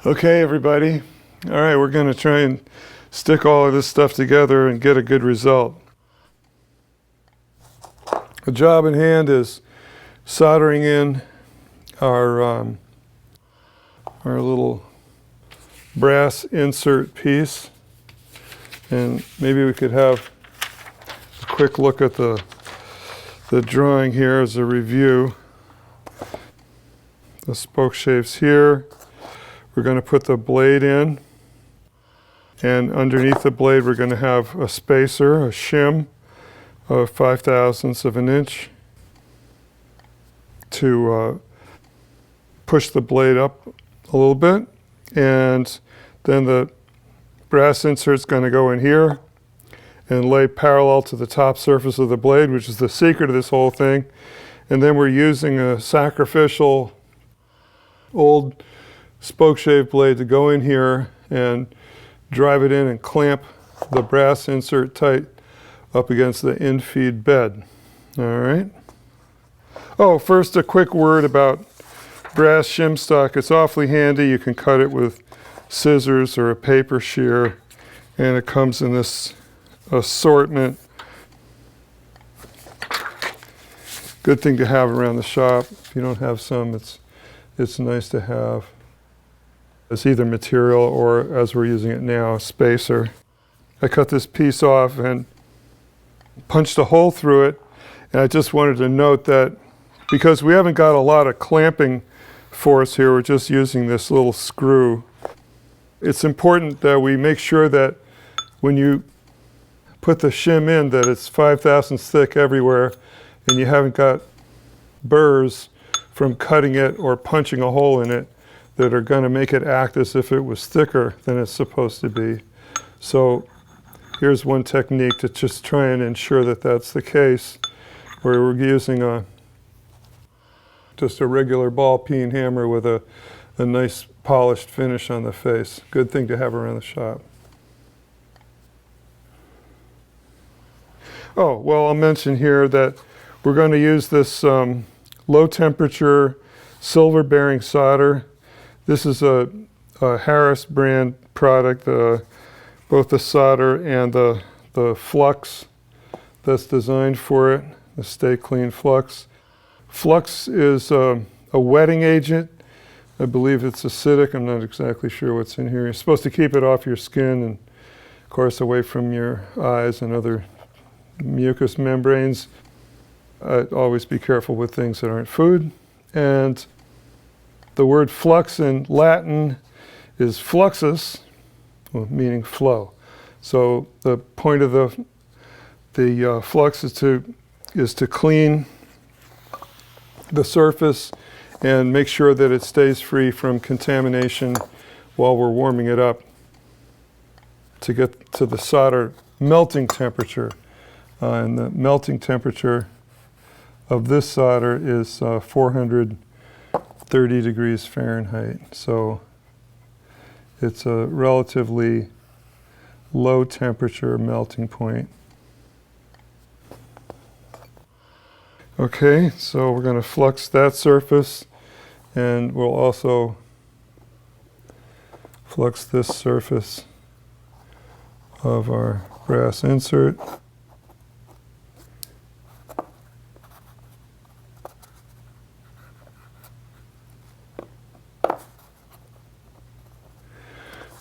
Okay, everybody. All right, we're going to try and stick all of this stuff together and get a good result. The job in hand is soldering in our little brass insert piece. And maybe we could have a quick look at the drawing here as a review. The Spokeshave's here. We're going to put the blade in, and underneath the blade we're going to have a spacer, a shim of 5/1000ths of an inch to push the blade up a little bit, and then the brass insert's going to go in here and lay parallel to the top surface of the blade, which is the secret of this whole thing. And then we're using a sacrificial old Spokeshave blade to go in here and drive it in and clamp the brass insert tight up against the infeed bed. All right. Oh, first a quick word about brass shim stock. It's awfully handy. You can cut it with scissors or a paper shear, and it comes in this assortment. Good thing to have around the shop. If you don't have some, it's nice to have. It's either material or, as we're using it now, a spacer. I cut this piece off and punched a hole through it, and I just wanted to note that because we haven't got a lot of clamping force here, we're just using this little screw. It's important that we make sure that when you put the shim in that it's 5/1000ths thick everywhere and you haven't got burrs from cutting it or punching a hole in it that are going to make it act as if it was thicker than it's supposed to be. So here's one technique to just try and ensure that that's the case, where we're using just a regular ball peen hammer with a nice polished finish on the face. Good thing to have around the shop. Oh, well, I'll mention here that we're going to use this low temperature silver bearing solder. This is a Harris brand product, both the solder and the flux that's designed for it, the Stay Clean Flux. Flux is a wetting agent. I believe it's acidic. I'm not exactly sure what's in here. You're supposed to keep it off your skin and, of course, away from your eyes and other mucous membranes. Always be careful with things that aren't food. And the word flux in Latin is fluxus, meaning flow. So the point of the flux is to clean the surface and make sure that it stays free from contamination while we're warming it up to get to the solder melting temperature. And the melting temperature of this solder is 430 degrees Fahrenheit. So it's a relatively low temperature melting point. Okay, so we're going to flux that surface, and we'll also flux this surface of our brass insert.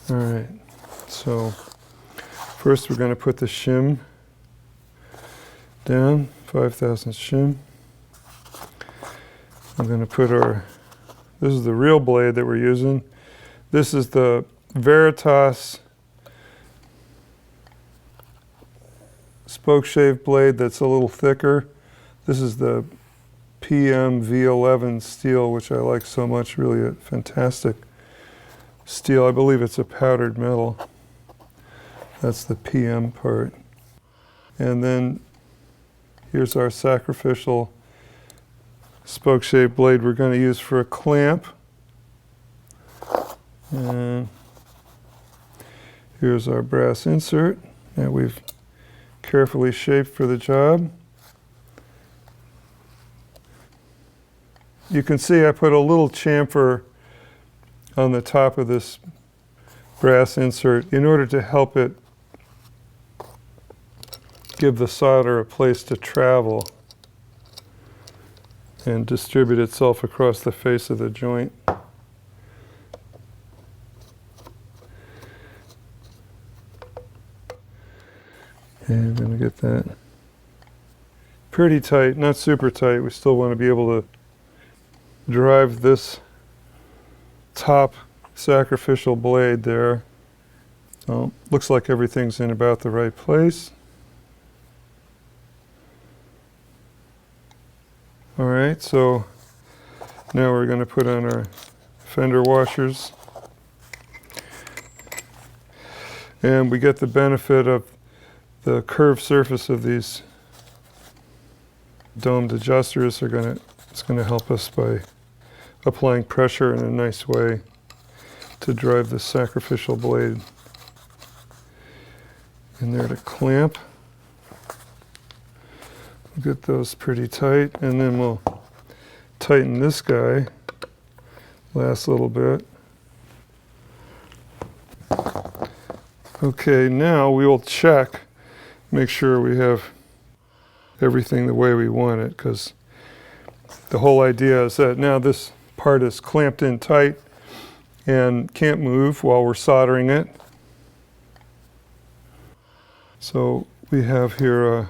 All right, so first we're going to put the shim down, 5/1000 shim. I'm going to put this is the real blade that we're using. This is the Veritas Spokeshave blade that's a little thicker. This is the PM V11 steel, which I like so much, really a fantastic steel. I believe it's a powdered metal. That's the PM part. And then here's our sacrificial Spokeshave blade we're going to use for a clamp. And here's our brass insert that we've carefully shaped for the job. You can see I put a little chamfer on the top of this brass insert in order to help it give the solder a place to travel and distribute itself across the face of the joint. And I'm going to get that pretty tight, not super tight. We still want to be able to drive this top sacrificial blade there. So looks like everything's in about the right place. All right, so now we're going to put on our fender washers. And we get the benefit of the curved surface of these domed adjusters it's going to help us by applying pressure in a nice way to drive the sacrificial blade in there to clamp. We'll get those pretty tight, and then we'll tighten this guy last little bit. Okay, now we will check, make sure we have everything the way we want it, because the whole idea is that now this part is clamped in tight and can't move while we're soldering it. So we have here a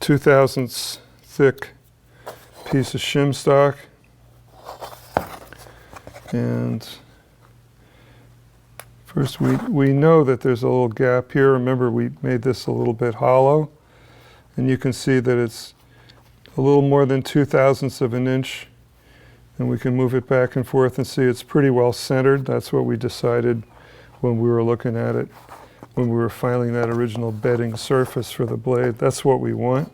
2/1000 thick piece of shim stock, and first we know that there's a little gap here. Remember, we made this a little bit hollow, and you can see that it's a little more than 2/1000 of an inch, and we can move it back and forth and see it's pretty well centered. That's what we decided when we were looking at it, when we were filing that original bedding surface for the blade. That's what we want.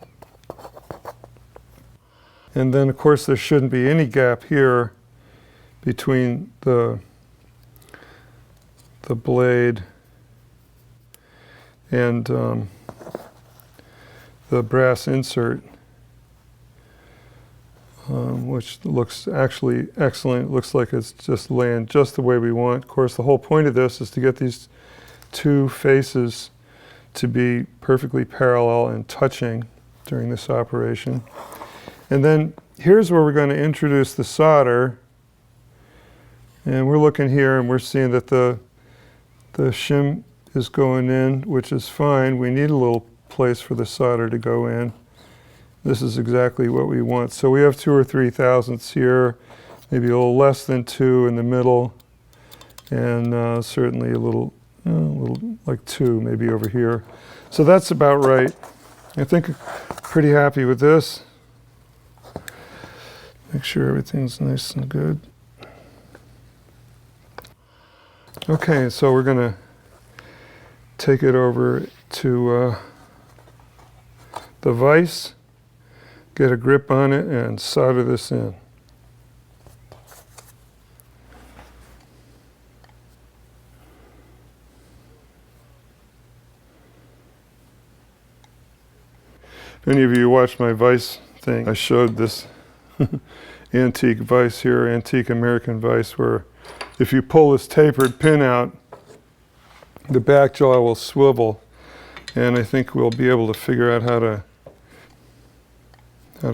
And then, of course, there shouldn't be any gap here between the blade and the brass insert, which looks actually excellent. It looks like it's just laying just the way we want. Of course, the whole point of this is to get these two faces to be perfectly parallel and touching during this operation. And then here's where we're going to introduce the solder. And we're looking here and we're seeing that the shim is going in, which is fine. We need a little place for the solder to go in. This is exactly what we want. So we have 2 or 3/1000 here, maybe a little less than 2 in the middle, and certainly a little like 2 maybe over here. So that's about right. I think I'm pretty happy with this. Make sure everything's nice and good. Okay, so we're going to take it over to the vise, get a grip on it, and solder this in. If any of you watched my vise thing, I showed this antique vise here, antique American vise, where if you pull this tapered pin out, the back jaw will swivel, and I think we'll be able to figure out how to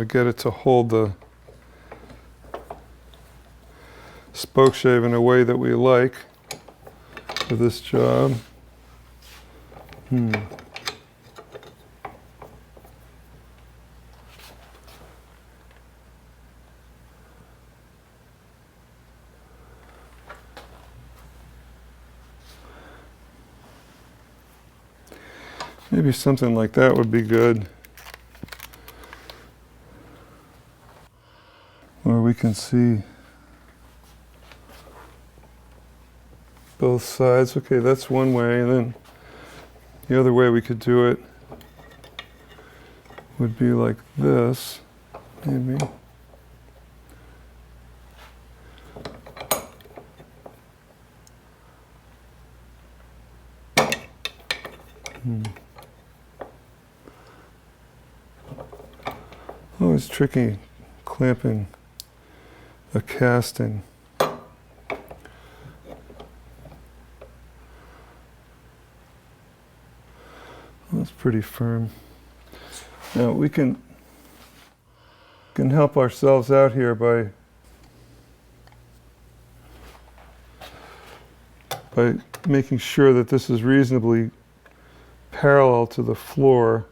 get it to hold the spokeshave in a way that we like for this job. Maybe something like that would be good, where we can see both sides. Okay, that's one way, and then the other way we could do it would be like this, maybe. Oh, it's tricky clamping a casting. pretty firm. Now we can help ourselves out here by making sure that this is reasonably parallel to the floor,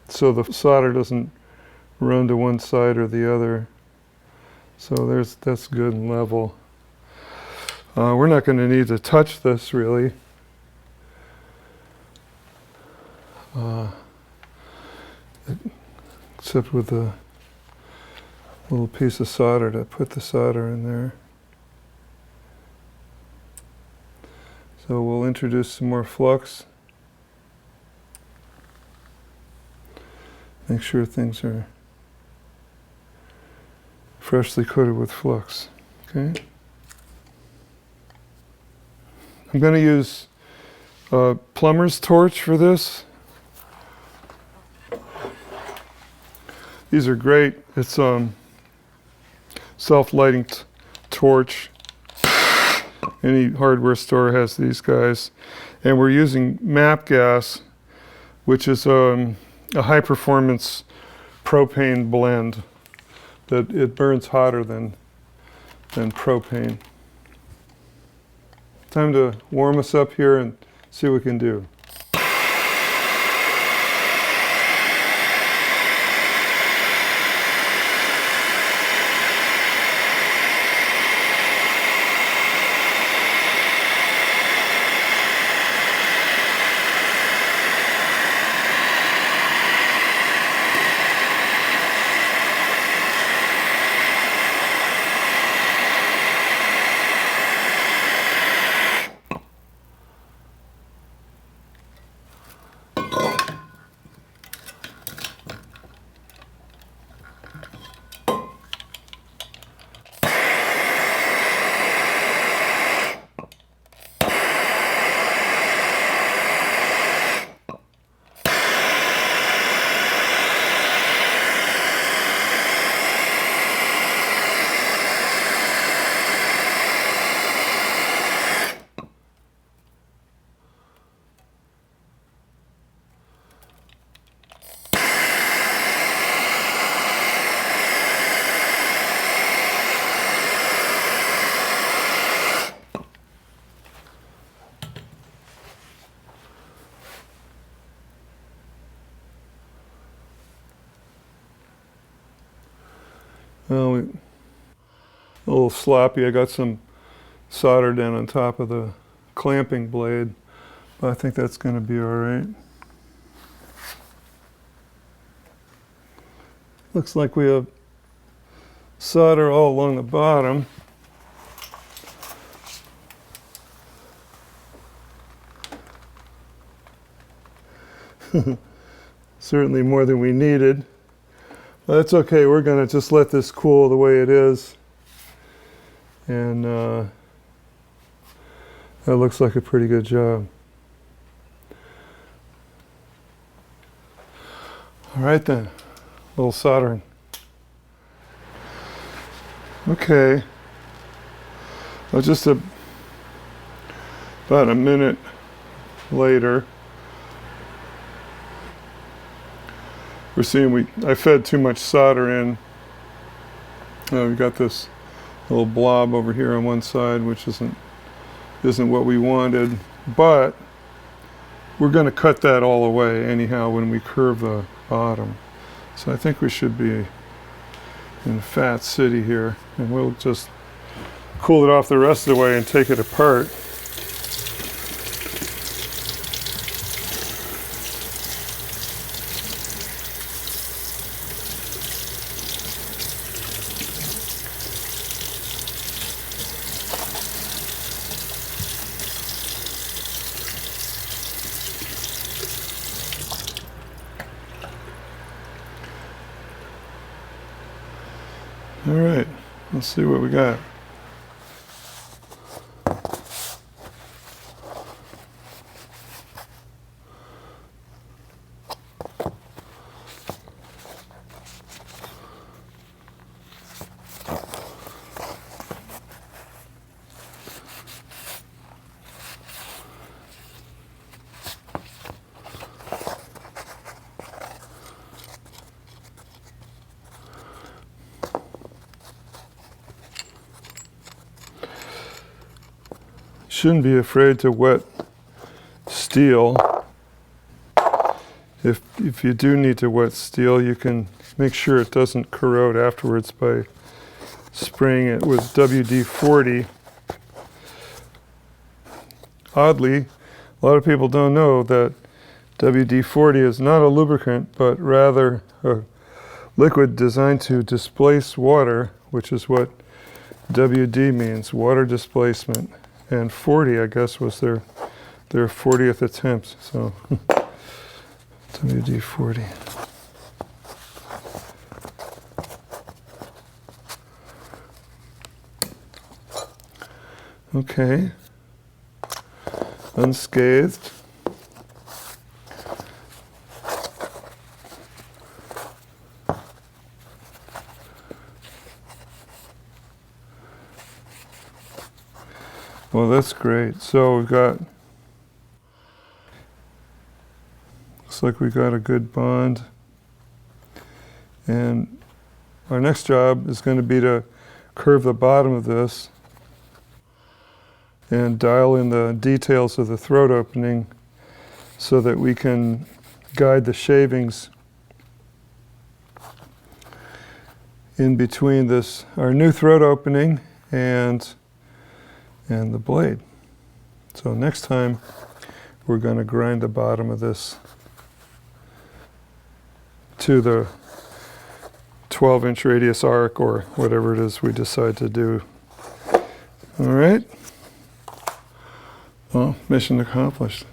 so the solder doesn't run to one side or the other. So that's good and level. We're not going to need to touch this really. Except with a little piece of solder to put the solder in there. So we'll introduce some more flux. Make sure things are freshly coated with flux. Okay. I'm going to use a plumber's torch for this. These are great. It's self-lighting torch. Any hardware store has these guys. And we're using MAP gas, which is a high-performance propane blend that it burns hotter than propane. Time to warm us up here and see what we can do. Well, a little sloppy. I got some solder down on top of the clamping blade, but I think that's going to be all right. Looks like we have solder all along the bottom. Certainly more than we needed. But that's okay, we're going to just let this cool the way it is. And that looks like a pretty good job. All right then, a little soldering. Okay, well, just about a minute later, we're seeing I fed too much solder in. We got this little blob over here on one side, which isn't what we wanted, but we're going to cut that all away anyhow when we curve the bottom. So I think we should be in Fat City here, and we'll just cool it off the rest of the way and take it apart. All right, let's see what we got. shouldn't be afraid to wet steel. If you do need to wet steel, you can make sure it doesn't corrode afterwards by spraying it with WD-40. Oddly, a lot of people don't know that WD-40 is not a lubricant, but rather a liquid designed to displace water, which is what WD means, water displacement. And 40, I guess, was their 40th attempt. So WD-40. Okay. Unscathed. Well, that's great. So we've got, looks like we got a good bond. And our next job is going to be to curve the bottom of this and dial in the details of the throat opening so that we can guide the shavings in between this, our new throat opening and the blade. So next time we're going to grind the bottom of this to the 12-inch radius arc or whatever it is we decide to do. All right. Well, mission accomplished.